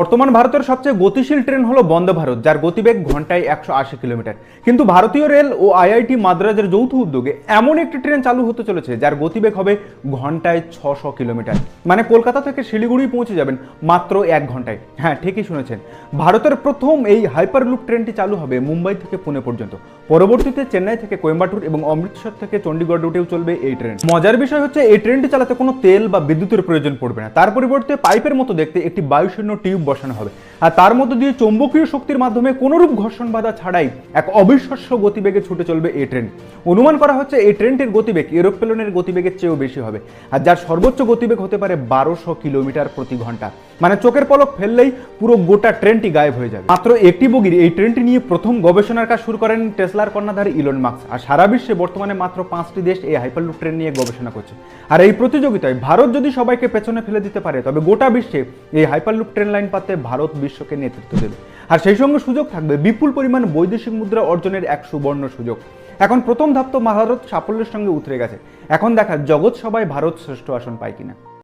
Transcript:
বর্তমান ভারতের সবচেয়ে গতিশীল ট্রেন হলো বন্দে ভারত, যার গতিবেগ ঘন্টায় 180 কিলোমিটার। কিন্তু ভারতীয় রেল ও আইআইটি মাদ্রাজের যৌথ উদ্যোগে এমন একটি ট্রেন চালু হতে চলেছে যার গতিবেগ হবে ঘন্টায় 600 কিলোমিটার। মানে কলকাতা থেকে শিলিগুড়ি পৌঁছে যাবেন মাত্র 1 ঘন্টায়। হ্যাঁ, ঠিকই শুনেছেন, ভারতের প্রথম এই হাইপারলুপ ট্রেনটি চালু হবে মুম্বাই থেকে পুনে পর্যন্ত। পরবর্তীতে চেন্নাই থেকে কোয়েম্বাটুর এবং অমৃতসর থেকে চণ্ডীগড় রুটেও চলবে এই ট্রেন। মজার বিষয় হচ্ছে, এই ট্রেনটি চালাতে কোনো তেল বা বিদ্যুতের প্রয়োজন পড়বে না। তার পরিবর্তে পাইপের মতো দেখতে একটি বায়ুশূন্য টিউব বসানো হবে, আর তার মধ্য দিয়ে চৌম্বকীয় শক্তির মাধ্যমে কোনোরূপ ঘর্ষণ বাধা ছাড়াই এক অবিশ্বাস্য গতিবেগে ছুটে চলবে এই ট্রেন। অনুমান করা হচ্ছে এই ট্রেনটির গতিবেগ এরোপ্লেনের গতিবেগের চেয়েও বেশি হবে, আর যার সর্বোচ্চ গতিবেগ হতে পারে 1200 কিলোমিটার প্রতি ঘন্টা। মানে চোখের পলক ফেললেই পুরো গোটা ট্রেনটি গায়েব হয়ে যাবে। মাত্র একটি বগির এই ট্রেনটি নিয়ে প্রথম গবেষণার কাজ শুরু করেন টেসলার কর্ণধার ইলন মাস্ক। আর সারা বিশ্বে বর্তমানে মাত্র 5টি দেশ এই হাইপারলুপ ট্রেন নিয়ে গবেষণা করছে। আর এই প্রতিযোগিতায় ভারত যদি সবাইকে পেছনে ফেলে দিতে পারে, তবে গোটা বিশ্বে এই হাইপারলুপ ট্রেন লাইন পাতে ভারত বিশ্বকে নেতৃত্ব দেবে। আর সেই সঙ্গে সুযোগ থাকবে বিপুল পরিমাণ বৈদেশিক মুদ্রা অর্জনের এক সুবর্ণ সুযোগ। এখন প্রথম ধাপ তো ভারত সাফল্যের সঙ্গে উতরে গেছে, এখন দেখা জগৎ সবাই ভারত শ্রেষ্ঠ আসন পায় কিনা।